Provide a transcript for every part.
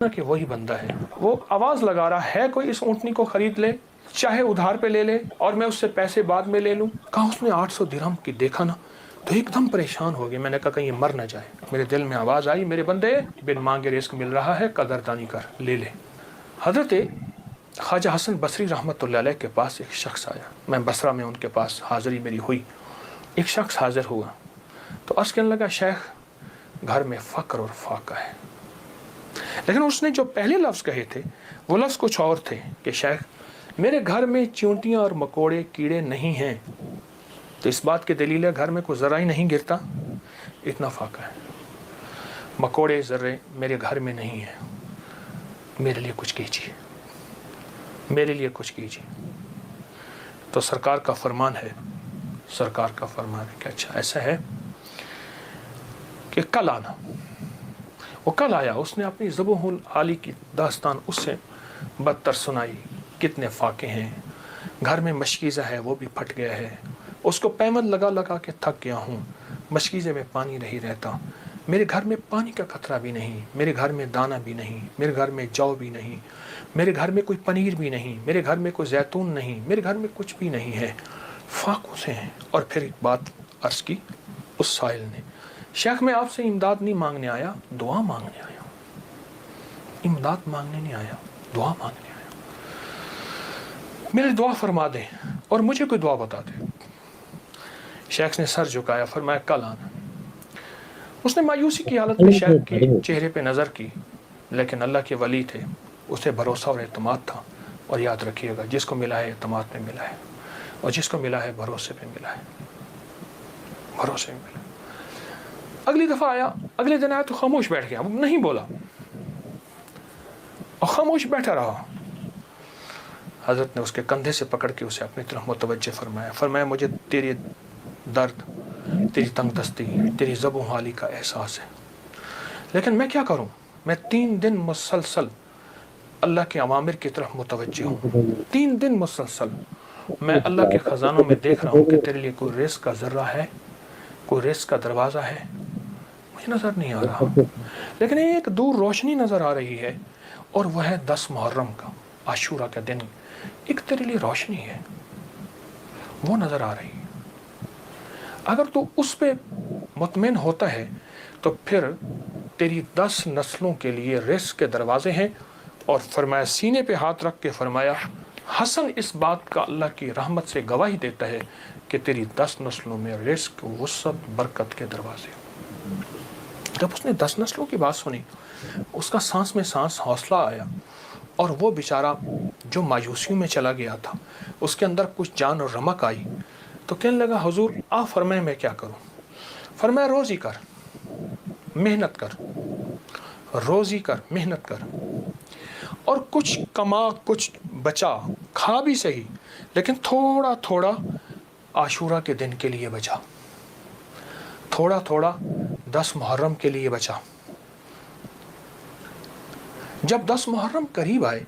कि वही बंदा है। वो आवाज़ लगा रहा है कोई इस ऊँटनी को खरीद ले, चाहे उधार पे ले ले और मैं उससे पैसे बाद में ले लूँ। कहा उसने 800 दिरहम की देखा ना तो एकदम परेशान हो गए। मैंने कहा कहीं ये मर ना जाए। मेरे दिल में आवाज़ आई, मेरे बंदे बिन मांगे रिस्क मिल रहा है, कदरदानी कर, ले ले। हज़रत ख्वाजा हसन बसरी रहमतुल्लाह अलैह के पास एक शख्स आया। मैं बसरा में उनके पास हाज़िरी मेरी हुई। एक शख्स हाजिर हुआ तो अर्ज़ कहने लगा, शेख घर में फ़क्र और फाका है। लेकिन उसने जो पहले लफ्ज़ कहे थे वो लफ्ज़ कुछ और थे कि शेख मेरे घर में चींटियाँ और मकोड़े कीड़े नहीं हैं। तो इस बात की दलील है घर में कोई ज़रा ही नहीं गिरता, इतना फाका है। मकोड़े ज़र्रे मेरे घर में नहीं हैं, मेरे लिए कुछ कीजिए, मेरे लिए कुछ कीजिए। तो सरकार का फरमान है, सरकार का फरमान है कि अच्छा ऐसा है कि कल आना। वो कल आया, उसने अपनी ज़बूहुल आली की दास्तान उससे बदतर सुनाई। कितने फाके हैं, घर में मशकीज़ा है वो भी फट गया है, उसको पैमद लगा लगा के थक गया हूँ, मशकीज़े में पानी नहीं रहता, मेरे घर में पानी का खतरा भी नहीं, मेरे घर में दाना भी नहीं, मेरे घर में जौ भी नहीं, मेरे घर में कोई पनीर भी नहीं, मेरे घर में कोई जैतून नहीं, मेरे घर में कुछ भी नहीं है, फाकों से हैं। और फिर एक बात अर्ज़ की उस साइल ने, शेख मैं आपसे इमदाद नहीं मांगने आया, दुआ मांगने आया। इमदाद मांगने नहीं आया, दुआ मांगने आया। मेरी दुआ फरमा दें और मुझे कोई दुआ बता दे। शेख ने सर झुकाया, फरमाया कल आना। उसने मायूसी की हालत में शेख के चेहरे पे नज़र की, लेकिन अल्लाह के वली थे, उसे भरोसा और एतमाद था। और याद रखिएगा जिसको मिला है एतमाद में मिला है, और जिसको मिला है भरोसे पे मिला है, भरोसे में मिला। अगली दफ़ा आया, अगले दिन आया तो खामोश बैठ गया, नहीं बोला और खामोश बैठा रहा। हज़रत ने उसके कंधे से पकड़ के उसे अपनी तरफ मुतवज्जे फरमाया। फरमाया मुझे तेरे दर्द, तेरी तंगदस्ती, तेरी ज़बो हाली का एहसास है, लेकिन मैं क्या करूं, मैं 3 दिन मुसलसल अल्लाह के अवामिर की तरफ मुतवज्जे हूँ। 3 दिन मुसलसल मैं अल्लाह के ख़जानों में देख रहा हूँ कि तेरे लिए कोई रिस्क का ज़र्रा है, कोई रिस्क का दरवाज़ा है, मुझे नज़र नहीं आ रहा। लेकिन एक दूर रोशनी नज़र आ रही है और वह है 10 मुहर्रम का, आशूरा का दिन। एक तेरे लिए रोशनी है, वो नज़र आ रही है। अगर तू उस पे मुतमिन होता है तो फिर तेरी 10 नस्लों के लिए रिस्क के दरवाजे हैं। और फरमाया, सीने पे हाथ रख के फरमाया, हसन इस बात का अल्लाह की रहमत से गवाही देता है कि तेरी 10 नस्लों में रिस्क, वुसअत, बरकत के दरवाजे। जब उसने 10 नस्लों की बात सुनी, उसका सांस में सांस हौसला आया और वो बेचारा जो मायूसियों में चला गया था, उसके अंदर कुछ जान और रमक आई। तो कहने लगा, हुजूर आप फरमाए मैं क्या करूं? फरमाया रोज़ी कर, मेहनत कर, रोज़ी कर, मेहनत कर, और कुछ कमा, कुछ बचा, खा भी सही, लेकिन थोड़ा थोड़ा आशूरा के दिन के लिए बचा, थोड़ा थोड़ा 10 मुहर्रम के लिए बचा। जब 10 मुहर्रम करीब आए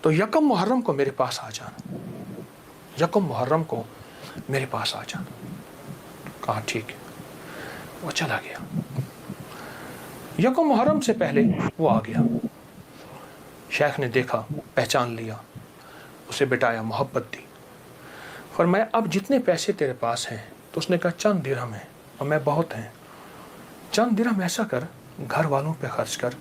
तो यकम मुहर्रम को मेरे पास आ जाना, यकम मुहर्रम को मेरे पास आ जाना। कहा ठीक है। वो चला गया, यकम मुहर्रम से पहले वो आ गया। शेख ने देखा, पहचान लिया, उसे बिठाया, मोहब्बत दी। फरमाया अब जितने पैसे तेरे पास हैं, तो उसने कहा चंद दिरहम है और मैं बहुत हैं। चंद दिरहम ऐसा कर, घर वालों पे खर्च कर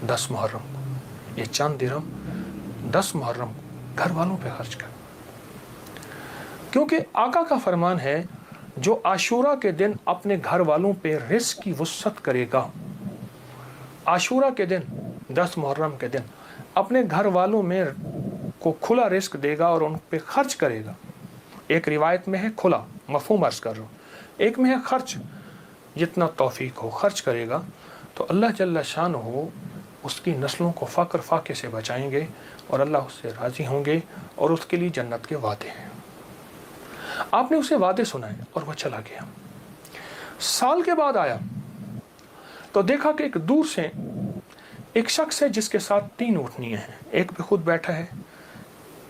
10 मुहर्रम को, ये चंद दिरहम 10 मुहर्रम को घर वालों पे खर्च कर। क्योंकि आका का फरमान है, जो आशूरा के दिन अपने घर वालों पे रिस्क की वुसअत करेगा, आशूरा के दिन 10 मुहर्रम के दिन अपने घर वालों में को खुला रिस्क देगा और उन पे खर्च करेगा। एक रिवायत में है खुला, मफहूम अर्ज कर रहा हूँ, एक में है खर्च, जितना तौफीक हो खर्च करेगा तो अल्लाह जल्ला शान हो उसकी नस्लों को फ़क्र फाके से बचाएंगे और अल्लाह उससे राज़ी होंगे और उसके लिए जन्नत के वादे हैं। आपने उसे वादे सुनाए और वह चला गया। साल के बाद आया तो देखा कि एक दूर से एक शख्स है जिसके साथ 3 ऊँटनियाँ हैं, एक पे खुद बैठा है,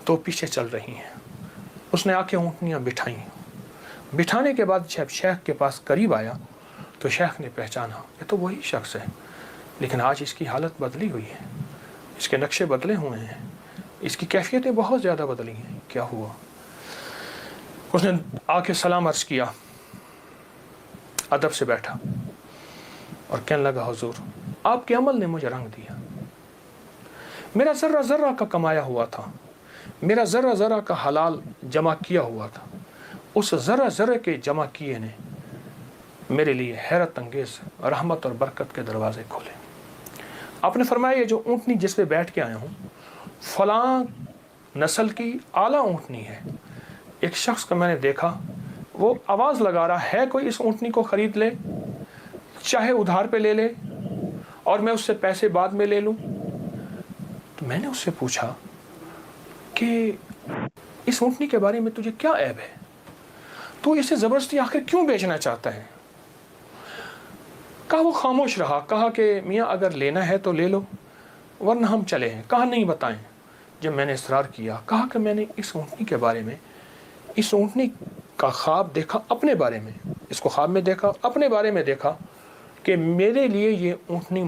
2 पीछे चल रही हैं। उसने आके ऊँटनियाँ बिठाई, बिठाने के बाद जब शेख के पास करीब आया तो शेख ने पहचाना, ये तो वही शख्स है لیکن آج اس کی حالت بدلی ہوئی ہے، اس کے نقشے بدلے ہوئے ہیں، اس کی کیفیتیں بہت زیادہ بدلی ہیں۔ کیا ہوا؟ اس نے آ کے سلام عرض کیا، ادب سے بیٹھا اور کہنے لگا حضور آپ کے عمل نے مجھے رنگ دیا، میرا ذرہ ذرہ کا کمایا ہوا تھا، میرا ذرہ ذرہ کا حلال جمع کیا ہوا تھا، اس ذرہ ذرہ کے جمع کیے نے میرے لیے حیرت انگیز رحمت اور برکت کے دروازے کھولے۔ آپ نے فرمایا یہ جو اونٹنی جس پہ بیٹھ کے آیا ہوں فلاں نسل کی اعلیٰ اونٹنی ہے۔ ایک شخص کو میں نے دیکھا، وہ آواز لگا رہا ہے کوئی اس اونٹنی کو خرید لے، چاہے ادھار پہ لے لے اور میں اس سے پیسے بعد میں لے لوں۔ تو میں نے اس سے پوچھا کہ اس اونٹنی کے بارے میں تجھے کیا عیب ہے، تو اسے زبردستی آخر کیوں بیچنا چاہتا ہے؟ کہا وہ خاموش رہا، کہا کہ میاں اگر لینا ہے تو لے لو ورنہ ہم چلے ہیں۔ کہا نہیں بتائیں۔ جب میں نے اصرار کیا، کہا کہ میں نے اس اونٹنی کے بارے میں، اس اونٹنی کا خواب دیکھا اپنے بارے میں، اس کو خواب میں دیکھا، اپنے بارے میں دیکھا کہ میرے لیے یہ اونٹنی